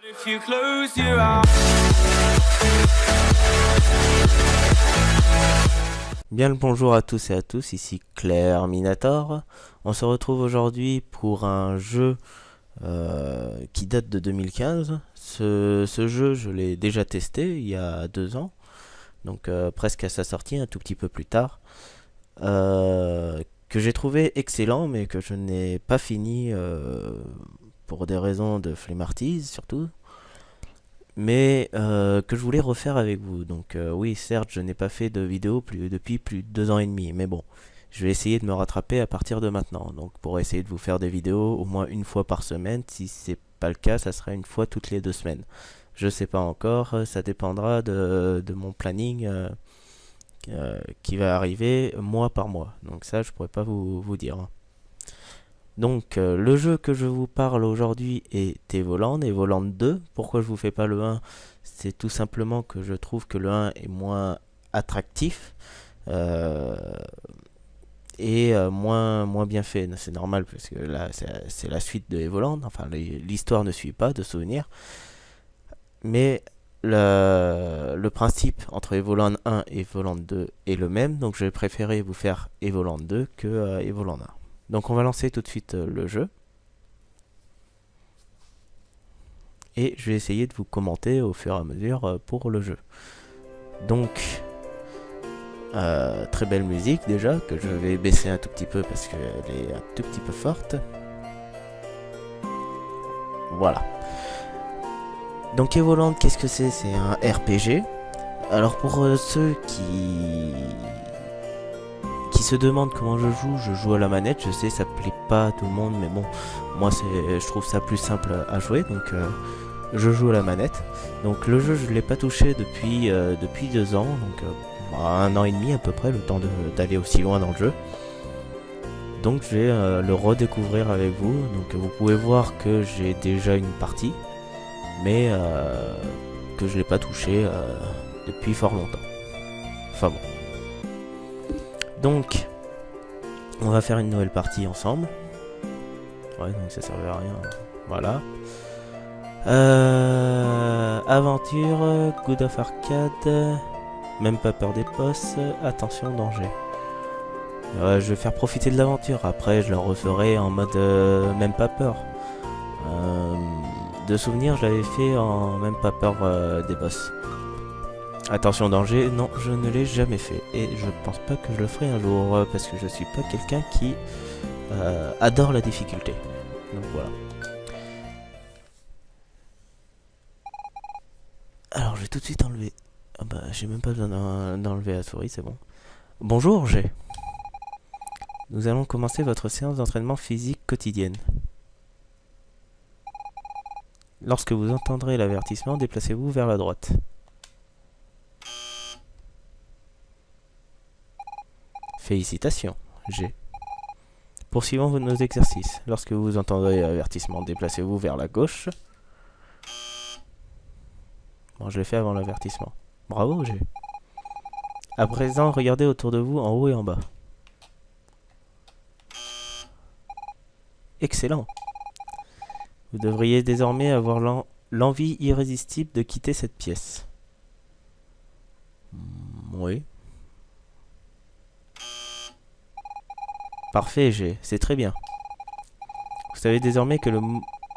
If you close your eyes. Bien le bonjour à tous et à tous, ici Claire Minator. On se retrouve aujourd'hui pour un jeu qui date de 2015. Ce jeu, je l'ai déjà testé il y a 2 ans, donc presque à sa sortie, un tout petit peu plus tard, que j'ai trouvé excellent, mais que je n'ai pas fini pour des raisons de flemmardise surtout, mais que je voulais refaire avec vous. Donc oui, certes, je n'ai pas fait de vidéo depuis plus de 2 ans et demi, mais bon, je vais essayer de me rattraper à partir de maintenant. Donc pour essayer de vous faire des vidéos au moins une fois par semaine. Si c'est pas le cas, ça sera une fois toutes les 2 semaines. Je sais pas encore, ça dépendra de mon planning qui va arriver mois par mois. Donc ça, je pourrais pas vous dire. Donc le jeu que je vous parle aujourd'hui est Evoland 2. Pourquoi je vous fais pas le 1? C'est tout simplement que je trouve que le 1 est moins attractif et moins bien fait. C'est normal parce que là c'est la suite de Evoland. Enfin l'histoire ne suit pas de souvenirs. Mais le principe entre Evoland 1 et Evoland 2 est le même. Donc je vais préférer vous faire Evoland 2 que Evoland 1. Donc on va lancer tout de suite le jeu. Et je vais essayer de vous commenter au fur et à mesure pour le jeu. Donc, très belle musique déjà, que je vais baisser un tout petit peu parce qu'elle est un tout petit peu forte. Voilà. Donc Evoland, qu'est-ce que c'est? C'est un RPG. Alors pour ceux qui se demandent comment je joue à la manette. Je sais, ça plaît pas à tout le monde, mais bon, moi je trouve ça plus simple à jouer, donc je joue à la manette. Donc le jeu, je l'ai pas touché depuis 2 ans, donc 1 an et demi à peu près, le temps d'aller aussi loin dans le jeu. Donc je vais le redécouvrir avec vous. Donc vous pouvez voir que j'ai déjà une partie, mais que je l'ai pas touché depuis fort longtemps. Enfin bon. Donc, on va faire une nouvelle partie ensemble. Ouais, donc ça servait à rien. Voilà. Aventure, Good of Arcade, même pas peur des boss, attention danger. Je vais faire profiter de l'aventure. Après, je la referai en mode même pas peur. De souvenir, je l'avais fait en même pas peur des boss. Attention danger, non, je ne l'ai jamais fait. Et je pense pas que je le ferai un jour, parce que je suis pas quelqu'un qui adore la difficulté. Donc voilà. Alors je vais tout de suite enlever... Ah bah j'ai même pas besoin d'enlever la souris, c'est bon. Bonjour G. Nous allons commencer votre séance d'entraînement physique quotidienne. Lorsque vous entendrez l'avertissement, déplacez-vous vers la droite. Félicitations, G. Poursuivons nos exercices. Lorsque vous entendrez l'avertissement, déplacez-vous vers la gauche. Bon, je l'ai fait avant l'avertissement. Bravo, G. À présent, regardez autour de vous, en haut et en bas. Excellent. Vous devriez désormais avoir l'envie irrésistible de quitter cette pièce. Oui. Parfait, G, c'est très bien. Vous savez désormais que le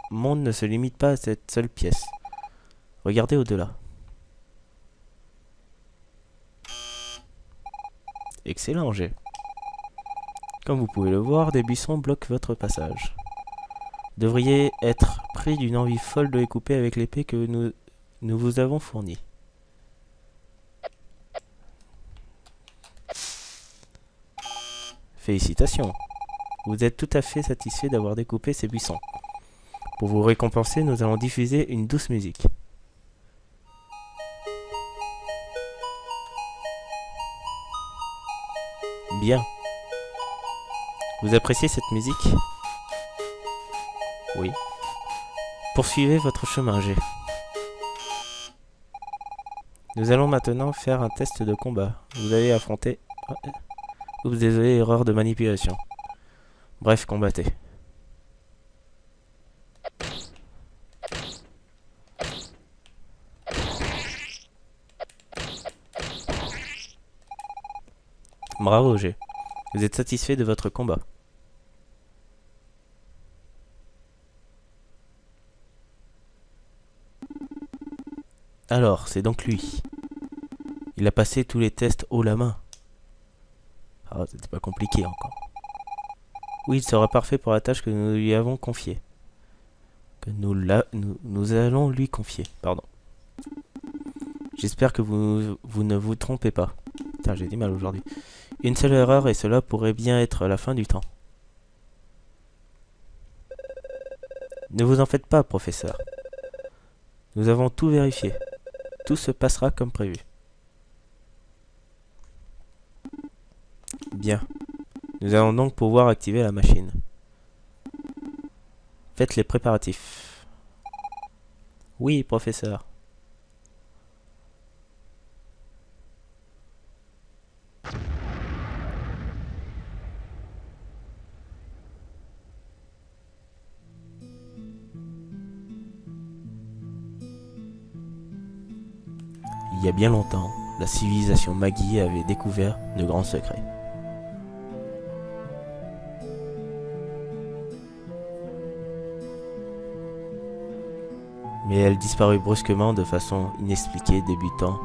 monde ne se limite pas à cette seule pièce. Regardez au-delà. Excellent, G. Comme vous pouvez le voir, des buissons bloquent votre passage. Vous devriez être pris d'une envie folle de les couper avec l'épée que nous vous avons fournie. Félicitations. Vous êtes tout à fait satisfait d'avoir découpé ces buissons. Pour vous récompenser, nous allons diffuser une douce musique. Bien. Vous appréciez cette musique? Oui. Poursuivez votre chemin, G. Nous allons maintenant faire un test de combat. Vous allez affronter... Oups, désolé, erreur de manipulation. Bref, combattez. Bravo, G. Vous êtes satisfait de votre combat. Alors, c'est donc lui. Il a passé tous les tests haut la main. Ah, c'était pas compliqué encore. Oui, il sera parfait pour la tâche que nous lui avons confiée. Nous allons lui confier, pardon. J'espère que vous ne vous trompez pas. Putain, j'ai du mal aujourd'hui. Une seule erreur et cela pourrait bien être la fin du temps. Ne vous en faites pas, professeur. Nous avons tout vérifié. Tout se passera comme prévu. Bien. Nous allons donc pouvoir activer la machine. Faites les préparatifs. Oui, professeur. Il y a bien longtemps, la civilisation Maggie avait découvert de grands secrets. Mais elle disparut brusquement de façon inexpliquée, débutant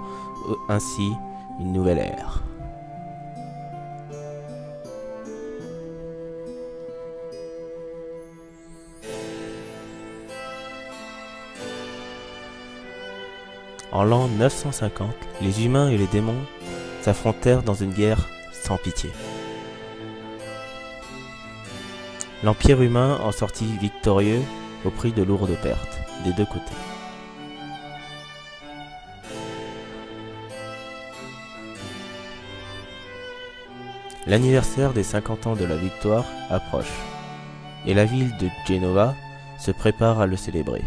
ainsi une nouvelle ère. En l'an 950, les humains et les démons s'affrontèrent dans une guerre sans pitié. L'Empire humain en sortit victorieux au prix de lourdes pertes des deux côtés. L'anniversaire des 50 ans de la victoire approche, et la ville de Genova se prépare à le célébrer.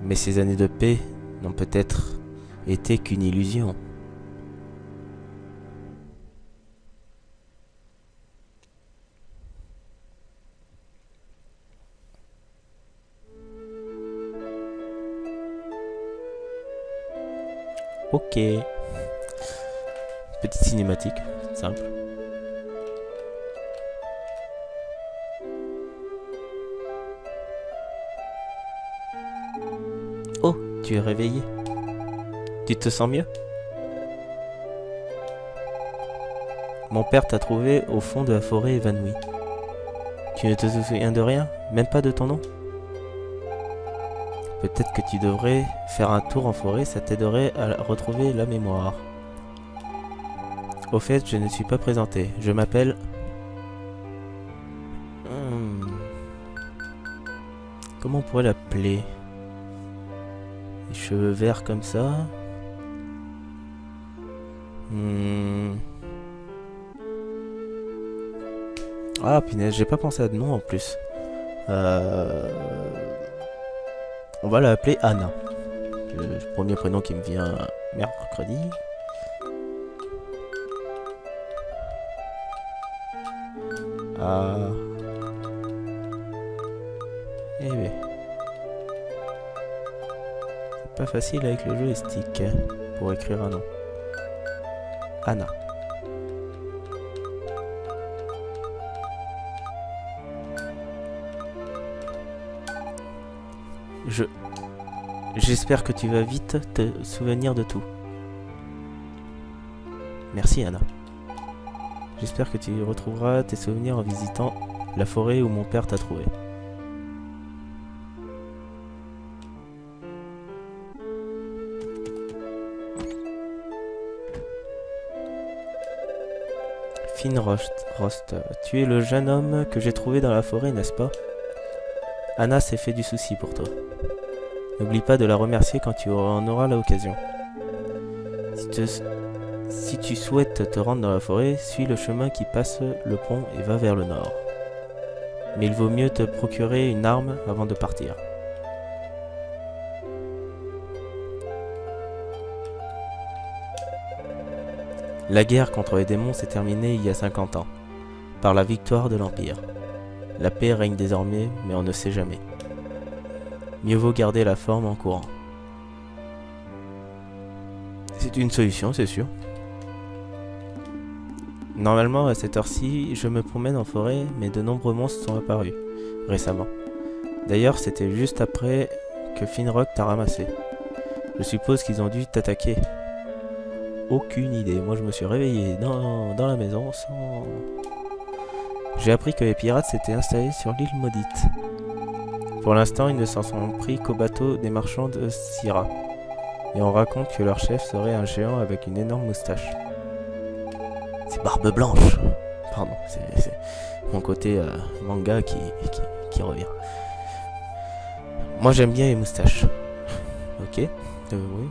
Mais ces années de paix n'ont peut-être été qu'une illusion. Ok. Petite cinématique, simple. Oh, tu es réveillé. Tu te sens mieux? Mon père t'a trouvé au fond de la forêt évanouie. Tu ne te souviens de rien? Même pas de ton nom? Peut-être que tu devrais faire un tour en forêt, ça t'aiderait à retrouver la mémoire. Au fait, je ne suis pas présenté. Je m'appelle... Comment on pourrait l'appeler? Les cheveux verts comme ça. Ah punaise, j'ai pas pensé à de nom en plus. On va l'appeler Anna. Le premier prénom qui me vient mercredi. Ah. Eh ben. C'est pas facile avec le joystick pour écrire un nom. Anna. J'espère que tu vas vite te souvenir de tout. Merci Anna. J'espère que tu retrouveras tes souvenirs en visitant la forêt où mon père t'a trouvé. Finn Rost, tu es le jeune homme que j'ai trouvé dans la forêt, n'est-ce pas? Anna s'est fait du souci pour toi. N'oublie pas de la remercier quand tu en auras l'occasion. Si tu souhaites te rendre dans la forêt, suis le chemin qui passe le pont et va vers le nord. Mais il vaut mieux te procurer une arme avant de partir. La guerre contre les démons s'est terminée il y a 50 ans, par la victoire de l'Empire. La paix règne désormais, mais on ne sait jamais. Mieux vaut garder la forme en courant. C'est une solution, c'est sûr. Normalement, à cette heure-ci, je me promène en forêt, mais de nombreux monstres sont apparus récemment. D'ailleurs, c'était juste après que Finrock t'a ramassé. Je suppose qu'ils ont dû t'attaquer. Aucune idée. Moi, je me suis réveillé dans la maison sans... J'ai appris que les pirates s'étaient installés sur l'île maudite. Pour l'instant, ils ne s'en sont pris qu'au bateau des marchands de Syrah. Et on raconte que leur chef serait un géant avec une énorme moustache. C'est Barbe Blanche. Pardon, c'est mon côté manga qui revient. Moi, j'aime bien les moustaches. Ok. Oui,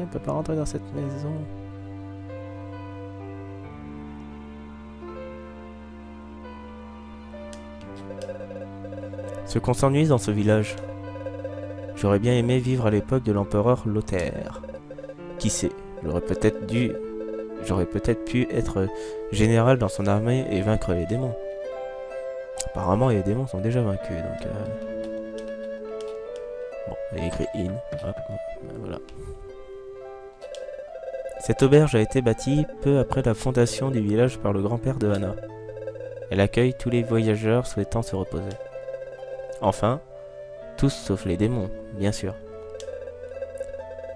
on peut pas rentrer dans cette maison. Ce qu'on s'ennuie dans ce village. J'aurais bien aimé vivre à l'époque de l'empereur Lothaire. Qui sait, j'aurais peut-être pu être général dans son armée et vaincre les démons. Apparemment, les démons sont déjà vaincus, donc... Bon, il y a écrit in. Ah, voilà. Cette auberge a été bâtie peu après la fondation du village par le grand-père de Hannah. Elle accueille tous les voyageurs souhaitant se reposer. Enfin, tous sauf les démons, bien sûr.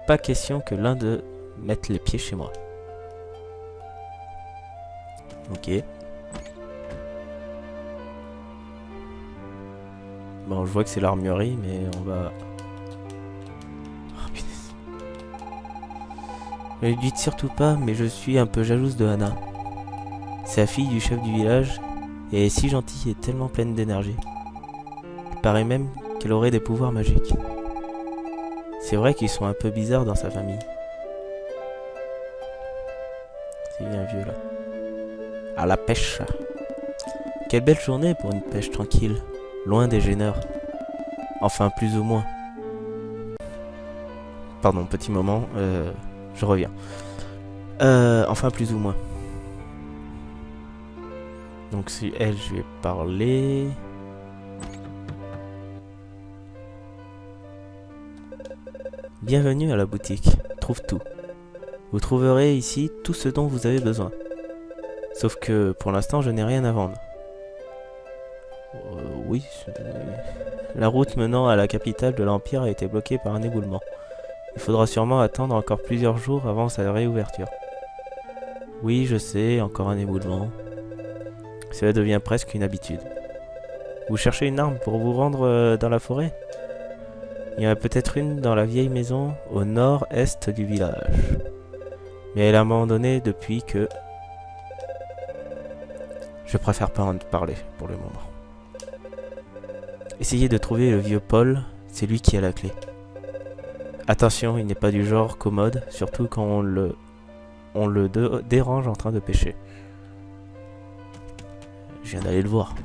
Pas question que l'un d'eux mette les pieds chez moi. Ok. Bon, je vois que c'est l'armurerie, mais on va... Oh, punaise. Ne lui dites surtout pas, mais je suis un peu jalouse de Hannah. C'est la fille du chef du village, et elle est si gentille et tellement pleine d'énergie. Il paraît même qu'elle aurait des pouvoirs magiques. C'est vrai qu'ils sont un peu bizarres dans sa famille. C'est bien vieux là. À la pêche. Quelle belle journée pour une pêche tranquille, loin des gêneurs. Enfin, plus ou moins. Pardon, petit moment, je reviens. Enfin, plus ou moins. Donc, si elle, je vais parler. Bienvenue à la boutique. Trouve tout. Vous trouverez ici tout ce dont vous avez besoin. Sauf que pour l'instant, je n'ai rien à vendre. Oui. La route menant à la capitale de l'Empire a été bloquée par un éboulement. Il faudra sûrement attendre encore plusieurs jours avant sa réouverture. Oui, je sais, encore un éboulement. Cela devient presque une habitude. Vous cherchez une arme pour vous rendre dans la forêt ? Il y en a peut-être une dans la vieille maison au nord-est du village. Mais elle a abandonné depuis que... Je préfère pas en parler pour le moment. Essayez de trouver le vieux Paul, c'est lui qui a la clé. Attention, il n'est pas du genre commode, surtout quand on le dérange en train de pêcher. Je viens d'aller le voir.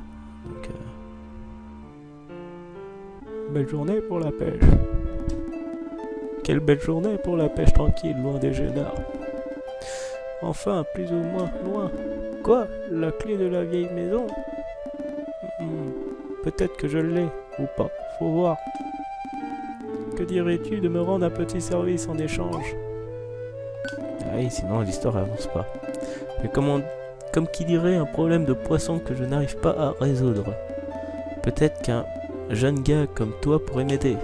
Donc, belle journée pour la pêche. Quelle belle journée pour la pêche tranquille, loin des gêneurs. Enfin, plus ou moins loin. Quoi? La clé de la vieille maison? Peut-être que je l'ai, ou pas. Faut voir. Que dirais-tu de me rendre un petit service en échange? Ah oui, sinon l'histoire avance pas. Mais comme qui dirait, un problème de poisson que je n'arrive pas à résoudre. Peut-être qu'un jeune gars comme toi pourrait m'aider.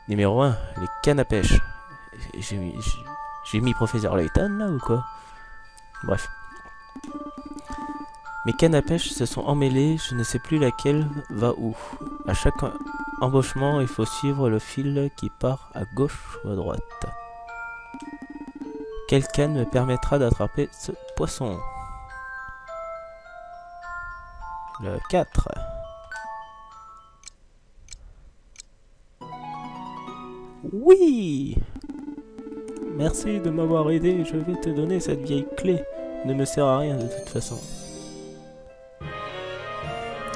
Numéro 1, les cannes à pêche. J'ai mis professeur Layton là ou quoi? Bref. Mes cannes à pêche se sont emmêlées, je ne sais plus laquelle va où. À chaque embauchement, il faut suivre le fil qui part à gauche ou à droite. Quelle canne me permettra d'attraper ce poisson? Le 4. Oui! Merci de m'avoir aidé, je vais te donner cette vieille clé. Elle ne me sert à rien de toute façon.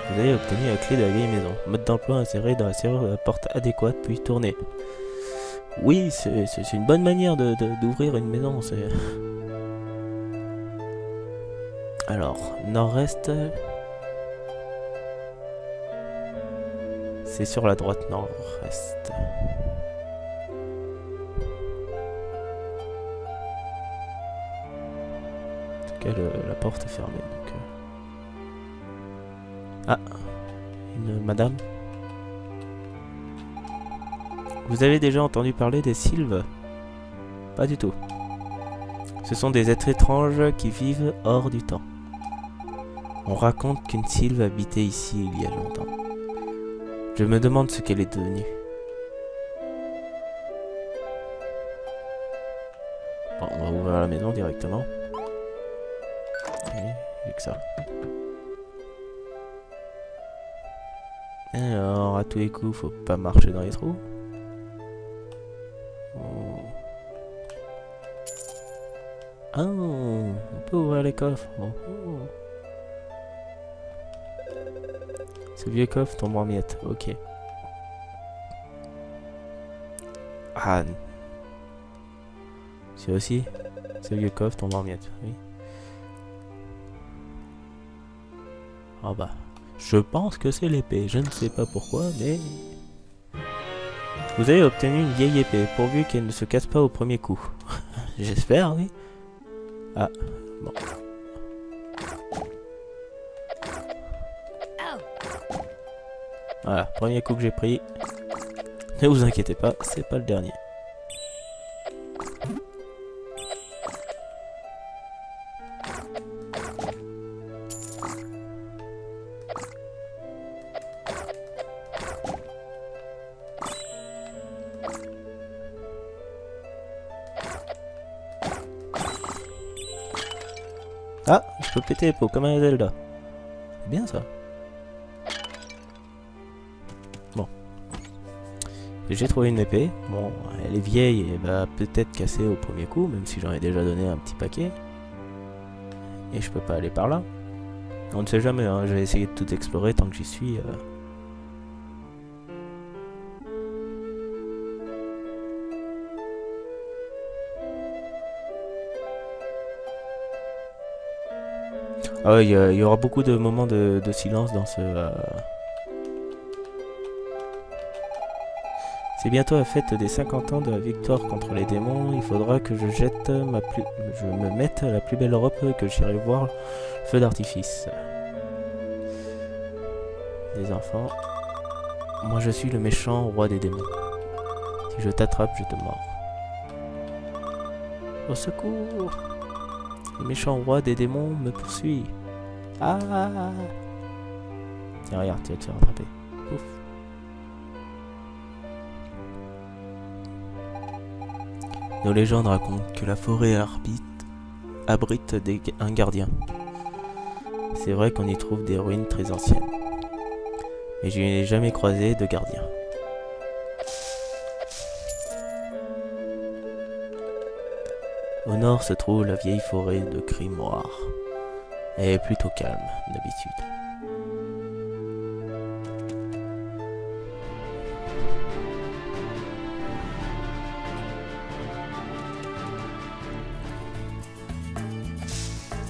Vous avez obtenu la clé de la vieille maison. Mode d'emploi inséré dans la serrure de la porte adéquate, puis tourner. Oui, c'est une bonne manière d'ouvrir une maison. Alors, nord-est... C'est sur la droite nord-est. cas, la porte est fermée. Donc, Ah, une madame. Vous avez déjà entendu parler des sylves? Pas du tout. Ce sont des êtres étranges qui vivent hors du temps. On raconte qu'une sylve habitait ici il y a longtemps. Je me demande ce qu'elle est devenue. Bon, on va ouvrir la maison directement. Oui, il y a que ça. Alors, à tous les coups, faut pas marcher dans les trous. Oh. Ah, on peut ouvrir les coffres. Oh, oh. Ce vieux coffre tombe en miettes, ok. Ah. C'est aussi. Ce vieux coffre tombe en miettes, oui. Ah bah. Je pense que c'est l'épée, je ne sais pas pourquoi, mais... Vous avez obtenu une vieille épée, pourvu qu'elle ne se casse pas au premier coup. J'espère, oui. Ah, bon. Voilà, premier coup que j'ai pris. Ne vous inquiétez pas, c'est pas le dernier. Ah, je peux péter les pots comme un Zelda. C'est bien ça. Bon. J'ai trouvé une épée. Bon, elle est vieille et va peut-être casser au premier coup, même si j'en ai déjà donné un petit paquet. Et je peux pas aller par là. On ne sait jamais, hein, je vais essayer de tout explorer tant que j'y suis. Ah ouais, il y aura beaucoup de moments de silence dans ce... C'est bientôt la fête des 50 ans de la victoire contre les démons. Il faudra que je me mette la plus belle robe que j'irai voir le feu d'artifice. Des enfants. Moi je suis le méchant roi des démons. Si je t'attrape, je te mords. Au secours! Le méchant roi des démons me poursuit. Ah! Tiens, regarde, tu vas te faire attraper. Ouf. Nos légendes racontent que la forêt abrite un gardien. C'est vrai qu'on y trouve des ruines très anciennes. Mais je n'ai jamais croisé de gardien. Au nord se trouve la vieille forêt de Grimoire. Elle est plutôt calme d'habitude.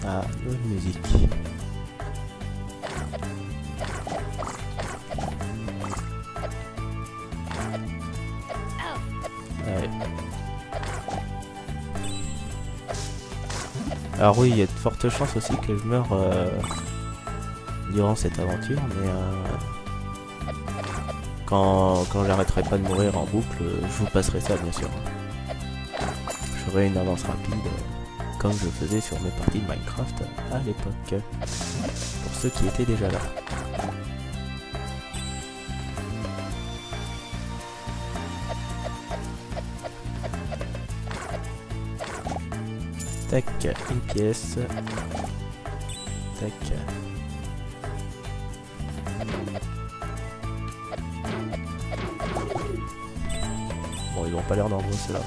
Ah, bonne musique. Ouais. Alors oui, il y a de fortes chances aussi que je meure durant cette aventure, mais quand j'arrêterai pas de mourir en boucle, je vous passerai ça bien sûr. Je ferai une avance rapide, comme je faisais sur mes parties de Minecraft à l'époque, pour ceux qui étaient déjà là. Tac, une pièce. Tac. Bon, ils ont pas l'air nombreux ceux-là.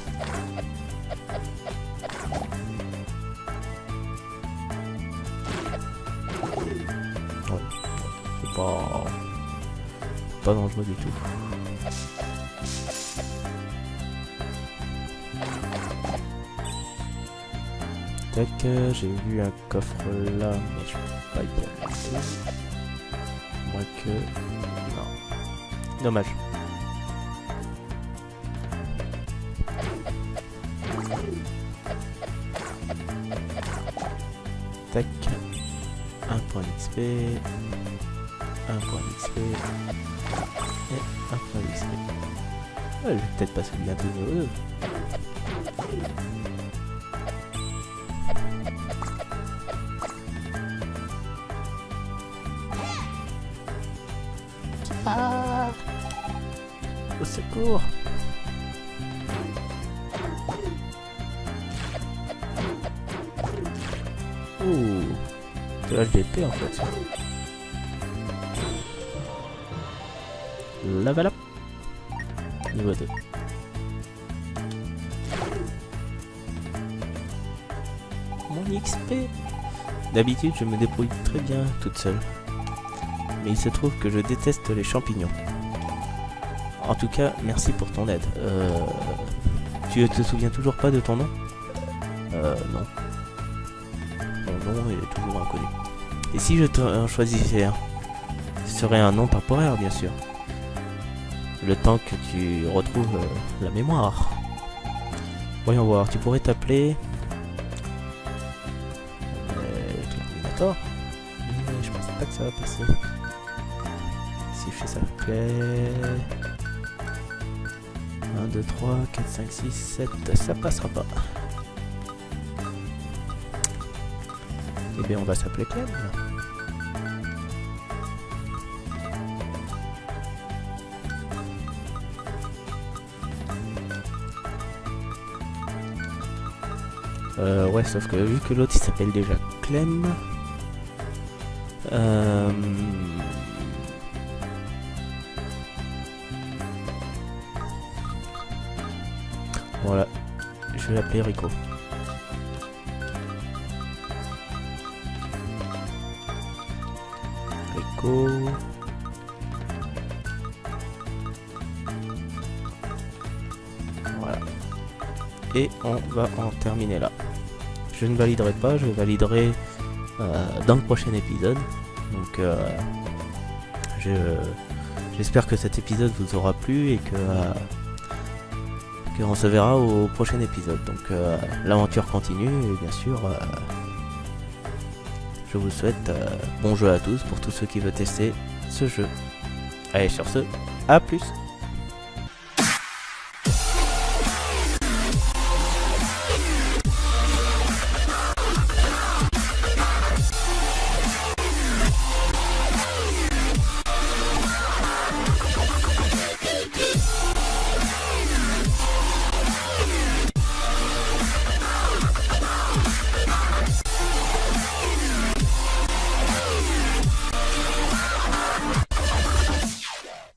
Ouais, c'est pas dangereux du tout. Tac, j'ai vu un coffre là, mais je peux pas y aller. Moins que... Non. Dommage. Tac. Un point d'XP. Un point d'XP. Et un point d'XP. Ouais, je vais peut-être passer bientôt niveau 2. Ah! Au secours! Ouh! C'est l'HDP en fait. Level up! Niveau 2. Mon XP! D'habitude, je me débrouille très bien toute seule. Mais il se trouve que je déteste les champignons. En tout cas, merci pour ton aide. Tu te souviens toujours pas de ton nom? Non. Mon nom est toujours inconnu. Et si je te choisissais un? Ce serait un nom temporaire, bien sûr. Le temps que tu retrouves la mémoire. Voyons voir, tu pourrais t'appeler... Terminator. Mais je pensais pas que ça va passer. Si je fais ça clair... 1, 2, 3, 4, 5, 6, 7, ça passera pas. Eh bien on va s'appeler Clem. Ouais, sauf que vu que l'autre il s'appelle déjà Clem. Voilà, je vais l'appeler Rico. Rico. Voilà. Et on va en terminer là. Je ne validerai pas, je validerai dans le prochain épisode. Donc j'espère que cet épisode vous aura plu et que on se verra au prochain épisode. Donc l'aventure continue et bien sûr je vous souhaite bon jeu à tous pour tous ceux qui veulent tester ce jeu. Allez, sur ce, à plus.